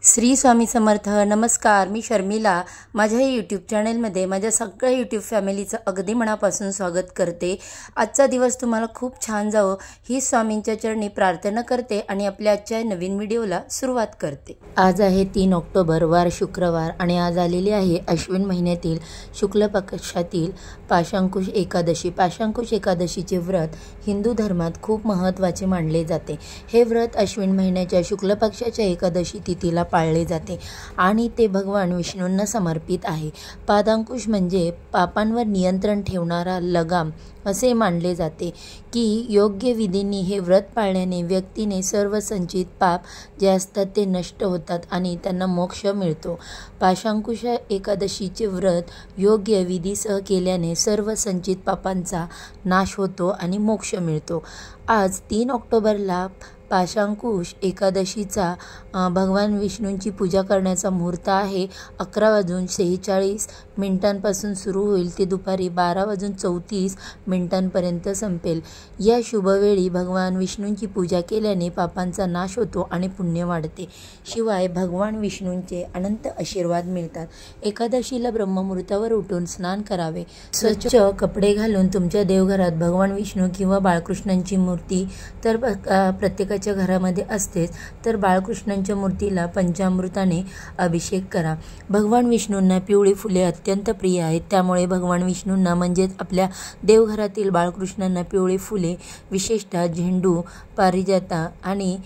श्री स्वामी समर्थ. नमस्कार, मी शर्मिला. माझ्या यूट्यूब चॅनलमध्ये माझ्या सगळ्या यूट्यूब फॅमिलीचं अगदी मनापासून स्वागत करते. आजचा दिवस तुम्हाला खूप छान जावो ही स्वामींच्या चरणी प्रार्थना करते आणि आपल्या आजच्या नवीन व्हिडिओला सुरुवात करते. आज आहे 3 ऑक्टोबर, वार शुक्रवार, आणि आज आलेली आहे अश्विन महिन्यातील शुक्ल पक्षातील पाशांकुश एकादशी. पाशांकुश एकादशीचे व्रत हिंदू धर्मात खूप महत्त्वाचे मानले जाते. हे व्रत अश्विन महिन्याच्या शुक्ल पक्षाच्या एकादशी तिथीला पाळले जाते आणि ते भगवान विष्णूंना समर्पित आहे. पादांकुश म्हणजे पापांवर नियंत्रण ठेवणारा लगाम असे मानले जाते की योग्य विधींनी हे व्रत पाळल्याने व्यक्तीने सर्व संचित पाप जे असतात ते नष्ट होतात आणि त्यांना मोक्ष मिळतो. पाशांकुश एकादशीचे व्रत योग्य विधीसह केल्याने सर्व संचित पापांचा नाश होतो आणि मोक्ष मिळतो. आज 3 ऑक्टोबरला पाशांकुश एकादशीचा भगवान विष्णूंची पूजा करण्याचा मुहूर्त आहे. 11:46 सुरू होईल ते दुपारी 12:34 संपेल. या शुभवेळी भगवान विष्णूंची पूजा केल्याने पापांचा नाश होतो आणि पुण्य वाढते. शिवाय भगवान विष्णूंचे अनंत आशीर्वाद मिळतात. एकादशीला ब्रह्ममुहूर्तावर उठून स्नान करावे. स्वच्छ कपडे घालून तुमच्या देवघरात भगवान विष्णू किंवा बाळकृष्णांची मूर्ती तर प्रत्येकाच्या घरामध्ये असतेच, तर बाळकृष्णांच्या मूर्तीला पंचामृताने अभिषेक करा. भगवान विष्णूंना पिवळी फुले अत्यंत प्रिय आहेत, त्यामुळे भगवान विष्णूंना म्हणजेच आपल्या देवघरातील बाळकृष्णांना पिवळी फुले, विशेषतः झेंडू, पारिजाता आणि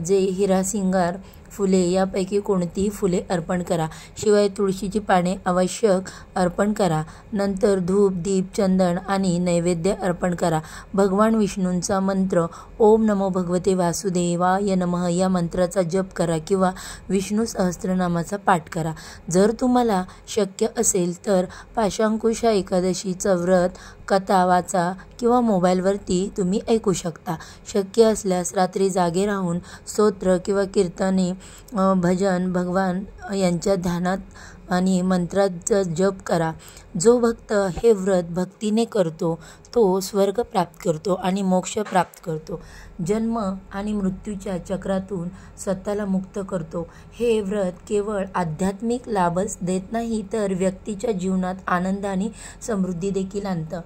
जे हिरासिंगार फुले यापैकी कोणतीही फुले अर्पण करा. शिवाय तुळशीची पाने आवश्यक अर्पण करा. नंतर धूप, दीप, चंदन आणि नैवेद्य अर्पण करा. भगवान विष्णूंचा मंत्र ओम नमो भगवते वासुदेवाय नमः या मंत्राचा जप करा किंवा विष्णू सहस्त्रनामाचा पाठ करा. जर तुम्हाला शक्य असेल तर पाशांकुश एकादशीचा व्रत कथा वाचा किंवा मोबाईलवरती तुम्ही ऐकू शकता. शक्य असल्यास रात्री जागे राहून स्तोत्र किंवा कीर्तने, भजन, भगवान यांच्या ध्यानात आणि मंत्राचा जप करा. जो भक्त हे व्रत भक्तीने करतो तो स्वर्ग प्राप्त करतो आणि मोक्ष प्राप्त करतो. जन्म आणि मृत्यूच्या चक्रातून स्वतःला मुक्त करतो. हे व्रत केवळ आध्यात्मिक लाभच देत नाही तर व्यक्तीच्या जीवनात आनंद आणि समृद्धी देखील आणतं.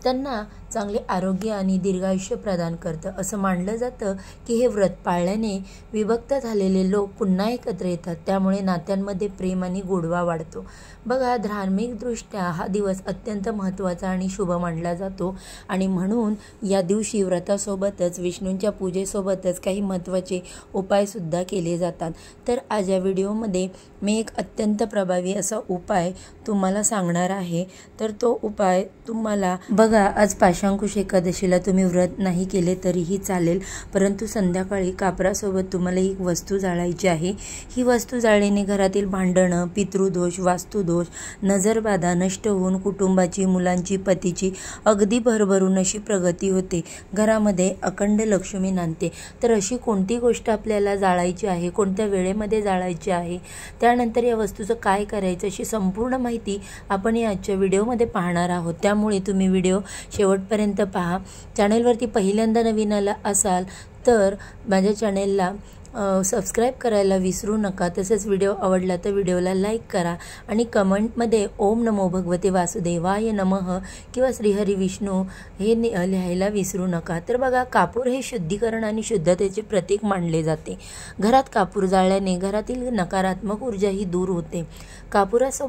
त्यांना चांगले आरोग्य आणि दीर्घायुष्य प्रदान करतं. असं मानलं जातं की हे व्रत पाळल्याने विभक्त झालेले लोक पुन्हा एकत्र येतात, त्यामुळे नात्यांमध्ये प्रेम आणि गोडवा वाढतो. बघा, धार्मिकदृष्ट्या हा दिवस अत्यंत महत्त्वाचा आणि शुभ मानला जातो आणि म्हणून या दिवशी व्रतासोबतच विष्णूंच्या पूजेसोबतच काही महत्त्वाचे उपायसुद्धा केले जातात. तर आज या व्हिडिओमध्ये मी एक अत्यंत प्रभावी असा उपाय तुम्हाला सांगणार आहे. तर तो उपाय तुम्हाला बघा, आज पाशांकुश एकादशीला तुम्ही व्रत नाही केले तरीही चालेल, परंतु संध्याकाळी कापरासोबत तुम्हाला एक वस्तू जाळायची आहे. ही वस्तू जाळल्याने घरातील भांडणं, पितृदोष, वास्तुदोष, नजरबाधा नष्ट होऊन कुटुंबाची, मुलांची, पतीची अगदी भरभरून अशी प्रगती होते. घरामध्ये अखंड लक्ष्मी नांदते. तर अशी कोणती गोष्ट आपल्याला जाळायची आहे, कोणत्या वेळेमध्ये जाळायची आहे, त्यानंतर या वस्तूचं काय करायचं, अशी संपूर्ण माहिती आपण या आजच्या व्हिडिओमध्ये पाहणार आहोत. त्यामुळे तुम्ही व्हिडिओ शेवटपर्यंत पहा. चॅनलवरती पहिल्यांदा नवीन आला असाल तर माझ्या चॅनलला सबस्क्राईब करायला विसरू नका. तसेच व्हिडिओ आवडला तर व्हिडिओला लाईक करा आणि कमेंटमध्ये ओम नमो भगवते वासुदेवाय नमः किंवा श्रीहरी विष्णू हे लिहायला विसरू नका. तर बघा, कापूर हे शुद्धीकरण आणि शुद्धतेचे प्रतीक मानले जाते. घरात कापूर जाळल्याने घरातील नकारात्मक ऊर्जा ही दूर होते. कापुराचा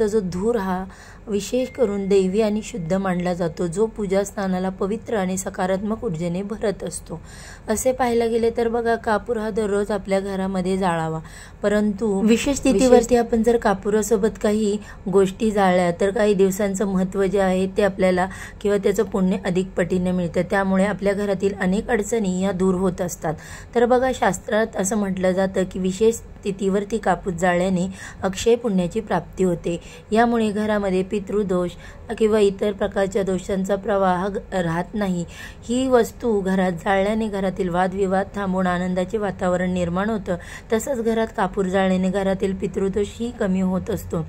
जो धूर हा विशेष करून दैवी आणि शुद्ध मानला जातो, जो पूजास्थानाला पवित्र आणि सकारात्मक ऊर्जेने भरत असतो. असे पाहायला गेले तर बघा, कापूर हा दररोज आपल्या घरामध्ये जाळावा, परंतु विशेष तिथीवरती आपण जर कापुरासोबत काही गोष्टी जाळल्या तर काही दिवसांचं महत्त्व जे आहे ते आपल्याला किंवा त्याचं पुण्य अधिक पटीने मिळतं. त्यामुळे आपल्या घरातील अनेक अडचणी या दूर होत असतात. तर बघा, शास्त्रात असं म्हटलं जातं की विशेष तिथीवरती कापूर जाळल्याने अक्षय पुण्याची प्राप्ती होते. यामुळे घरामध्ये पितृदोष किंवा इतर प्रकारच्या दोषांचा प्रवाह राहत नाही. ही वस्तू घरात जाळल्याने घरातील वादविवाद थांबून आनंदाचे वातावरण निर्माण होतं. तसंच घरात कापूर जाळल्याने घरातील पितृदोषही कमी होत असतो.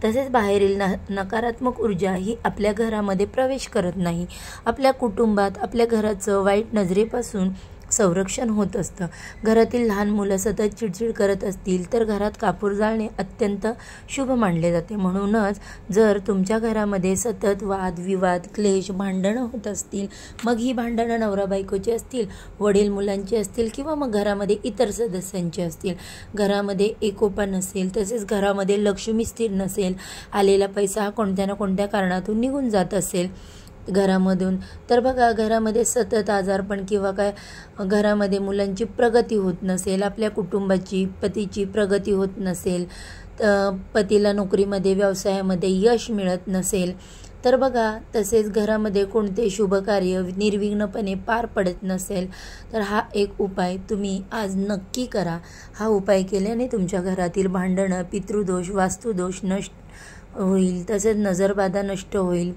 तसेच बाहेरील नकारात्मक ऊर्जा ही आपल्या घरामध्ये प्रवेश करत नाही. आपल्या कुटुंबात आपल्या घराचं वाईट नजरेपासून संरक्षण होत असतं। घरातील लहान मुलं सतत चिडचिड करत असतील तर घरात कापूर जाळणे अत्यंत शुभ मानले जाते। म्हणूनच जर तुमच्या घरामध्ये सतत वाद विवाद क्लेश भांडणं होत असतील, मग ही भांडणं नवरा बायकोची असतील, वडील मुलांची असतील किंवा मग घरामध्ये इतर सदस्यांची असतील, घरामध्ये एकोपा नसेल, तसेच घरामध्ये लक्ष्मी स्थिर नसेल, आलेला पैसा हा कोणत्या ना कोणत्या कारणातून निघून जात असेल घरामधून, तर बघा घरामध्ये सतत आजारपण किंवा काय घरामध्ये मुलांची प्रगती होत नसेल, आपल्या कुटुंबाची पतीची प्रगती होत नसेल, पतीला नोकरीमध्ये व्यवसायामध्ये यश मिळत नसेल, तर बघा तसेच घरामध्ये कोणते शुभ कार्य निर्विघ्नपणे पार पडत नसेल, तर हा एक उपाय तुम्ही आज नक्की करा। हा उपाय केल्याने तुमच्या घरातील भांडणं, पितृदोष, वास्तुदोष नष्ट होईल, तसेच नजरबाधा नष्ट होईल,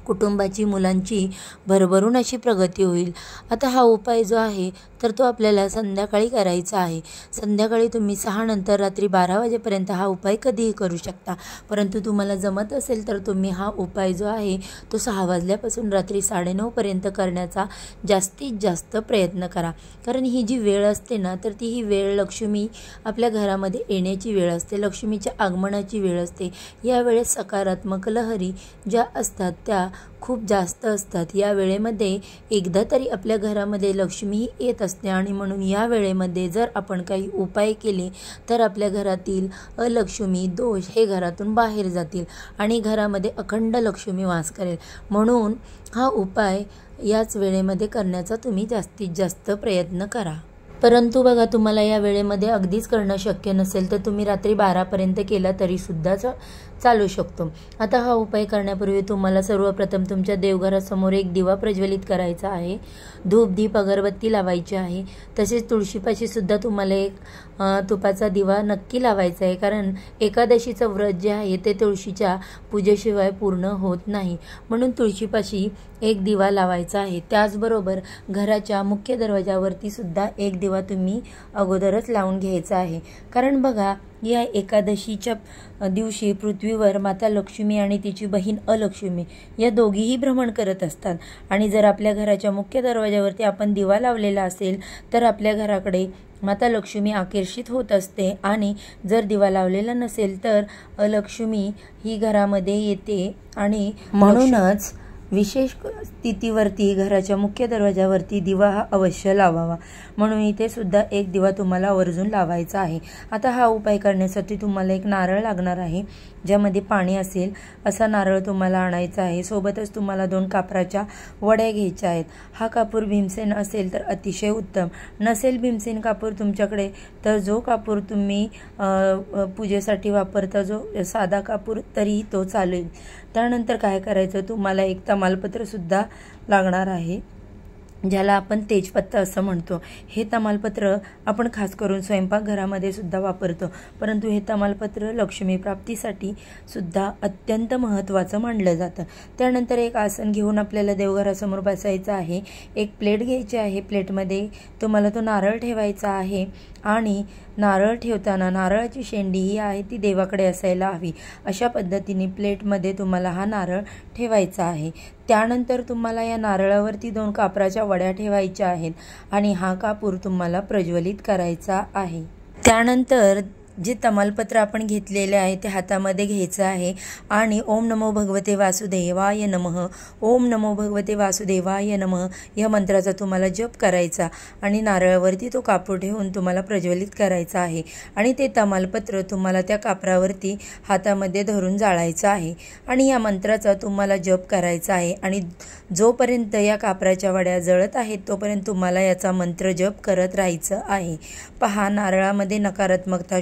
कुटुंबाची मुलांची भरभरून अशी प्रगती होईल। आता हा उपाय जो आहे तर तो आपल्याला संध्याकाळी करायचा आहे। संध्याकाळी तुम्ही 6 नंतर रात्री 12 वाजेपर्यंत हा उपाय कधीही करू शकता, परंतु तुम्हाला जमत असेल तर तुम्ही हा उपाय जो आहे तो 6 वाजल्यापासून रात्री 9:30 पर्यंत करण्याचा जास्तीत जास्त प्रयत्न करा। कारण ही जी वेळ असते ना, तर ती ही वेळ लक्ष्मी आपल्या घरामध्ये येण्याची वेळ असते, लक्ष्मीच्या आगमनाची वेळ असते। या वेळेस सकारात्मक लहरी ज्या असतात त्या खूप जास्त असतात। या वेळेमध्ये एकदा तरी आपल्या घरामध्ये लक्ष्मी येत असते आणि म्हणून या वेळेमध्ये जर आपण काही उपाय केले तर आपल्या घरातील अलक्ष्मी दोष हे घरातून बाहेर जातील आणि घरामध्ये अखंड लक्ष्मी वास करेल। म्हणून हा उपाय याच वेळेमध्ये करण्याचा तुम्ही जास्तीत जास्त प्रयत्न करा। परंतु बघा तुम्हाला या वेळेमध्ये अगदीच करणं शक्य नसेल तर तुम्ही रात्री 12 पर्यंत केला तरी सुद्धा चालू शकतो। आता हा उपाय करण्यापूर्वी तुम्हाला सर्वप्रथम तुमच्या देवघरासमोर एक दिवा प्रज्वलित करायचा आहे, धूप दीप अगरबत्ती लावायची आहे, तसेच तुळशीपाशी सुद्धा तुम्हाला एक तुपाचा दिवा नक्की लावायचा आहे। कारण एकादशीचं व्रत जे आहे ते तुळशीच्या पूजेशिवाय पूर्ण होत नाही, म्हणून तुळशीपाशी एक दिवा लावायचा आहे। त्याचबरोबर घराच्या मुख्य दरवाजावरती सुद्धा एक दिवा तुम्ही अगोदरच लावून घ्यायचा आहे। कारण बघा या एकादशीच्या दिवशी पृथ्वीवर माता लक्ष्मी आणि तिची बहीण अलक्ष्मी या दोघीही भ्रमण करत असतात आणि जर आपल्या घराच्या मुख्य दरवाजावरती आपण दिवा लावलेला असेल तर आपल्या घराकडे माता लक्ष्मी आकर्षित होत असते आणि जर दिवा लावलेला नसेल तर अलक्ष्मी ही घरामध्ये येते आणि म्हणूनच विशेष स्थितीवरती घराच्या मुख्य दरवाजावरती दिवा हा अवश्य लावावा। म्हणून इथे सुद्धा एक दिवा तुम्हाला आवर्जून लावायचा आहे। आता हा उपाय करण्यासाठी तुम्हाला एक नारळ लागणार आहे, ज्यामध्ये पाणी असेल असा नारळ तुम्हाला आणायचा आहे। सोबतच तुम्हाला 2 कापराच्या वड्या घ्यायच्या आहेत। हा कापूर भीमसेन असेल तर अतिशय उत्तम, नसेल भीमसेन कापूर तुमच्याकडे तर जो कापूर तुम्ही पूजेसाठी वापरता जो साधा कापूर तरी तो चालेल। त्यानंतर काय करायचं, तुम्हाला एक तमालपत्र सुद्धा लागणार आहे, ज्याला आपण तेजपत्ता असं म्हणतो। हे तमालपत्र आपण खास करून स्वयंपाकघरामध्ये सुद्धा वापरतो, परंतु हे तमालपत्र लक्ष्मी प्राप्तीसाठी सुद्धा अत्यंत महत्त्वाचं मानलं जातं। त्यानंतर एक आसन घेऊन आपल्याला देवघरासमोर बसायचं आहे। एक प्लेट घ्यायची आहे, प्लेटमध्ये तुम्हाला तो नारळ ठेवायचा आहे आणि नारळ ठेवताना नारळाची शेंडी ही आहे ती देवाकडे असायला हवी, अशा पद्धतीने प्लेटमध्ये तुम्हाला हा नारळ ठेवायचा आहे। त्यानंतर तुम्हाला या नारळावरती 2 कापराच्या वड्या ठेवायच्या आहेत आणि हा कापूर तुम्हाला प्रज्वलित करायचा आहे। त्यानंतर जे तमालपत्र आपण घेतलेले आहे ते हातामध्ये घ्यायचं आहे आणि ओम नमो भगवते वासुदेवाय नमः, ओम नमो भगवते वासुदेवाय नमः या मंत्राचा तुम्हाला जप करायचा आणि नारळावरती तो कापूर ठेवून तुम्हाला प्रज्वलित करायचा आहे आणि ते तमालपत्र तुम्हाला त्या कापरावरती हातामध्ये धरून जाळायचं आहे आणि या मंत्राचा तुम्हाला जप करायचा आहे आणि जोपर्यंत या कापराच्या वड्या जळत आहेत तोपर्यंत तुम्हाला याचा मंत्र जप करत राहायचं आहे। पहा, नारळामध्ये नकारात्मकता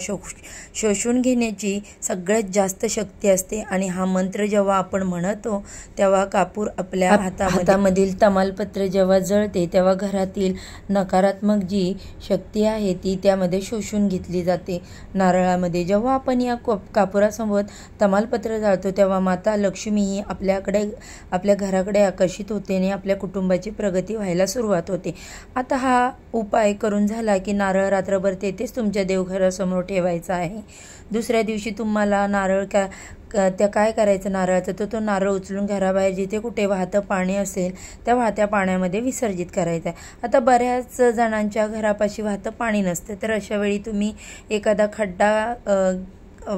शोषून घेण्याची सगळ्यात जास्त शक्ती असते आणि हा मंत्र जेव्हा आपण म्हणतो तेव्हा कापूर आपल्या हातामधील तमालपत्र जेव्हा जळते तेव्हा घरातील नकारात्मक जी शक्ती आहे ती त्यामध्ये शोषून घेतली जाते नारळामध्ये। जेव्हा आपण या कापुरासोबत तमालपत्र जाळतो तेव्हा माता लक्ष्मी ही आपल्या घराकडे आकर्षित होते आणि आपल्या कुटुंबाची प्रगती व्हायला सुरुवात होते। आता हा उपाय करून झाला की नारळ रात्रभर तेथेच तुमच्या देवघरासमोर ठेवायचा आहे। दुसऱ्या दिवशी तुम्हाला नारळ त्या काय करायचं नारळाचं, तो नारळ उचलून घराबाहेर जिथे कुठे वाहतं पाणी असेल त्या वाहत्या पाण्यामध्ये विसर्जित करायचं आहे। आता बऱ्याच जणांच्या घरापाशी वाहतं पाणी नसतं, तर अशा वेळी तुम्ही एखादा खड्डा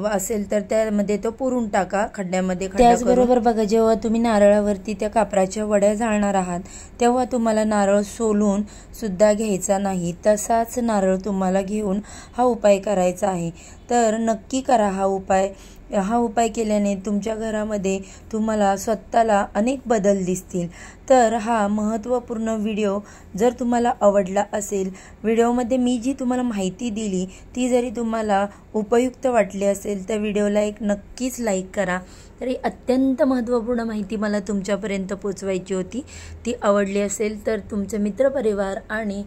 असेल तर त्यामध्ये तो पुरून टाका, खड्ड्यामध्ये खड्डा करून। त्याचबरोबर बघा, जेव्हा तुम्ही नारळावरती त्या कापराच्या वड्या जाळणार आहात तेव्हा तुम्हाला नारळ सोलून सुद्धा घ्यायचा नाही, तसाच नारळ तुम्हाला घेऊन हा उपाय करायचा आहे। तर नक्की करा हा उपाय। हा उपाय केल्याने तुमच्या घरामध्ये तुम्हाला स्वतःला अनेक बदल दिसतील। तर हा महत्त्वपूर्ण व्हिडिओ जर तुम्हाला आवडला असेल, व्हिडिओमध्ये मी जी तुम्हाला माहिती दिली ती जरी तुम्हाला उपयुक्त वाटली असेल तर व्हिडिओला एक नक्कीच लाईक करा। तरी अत्यंत महत्त्वपूर्ण माहिती मला तुमच्यापर्यंत पोचवायची होती, ती आवडली असेल तर तुमचे मित्रपरिवार आणि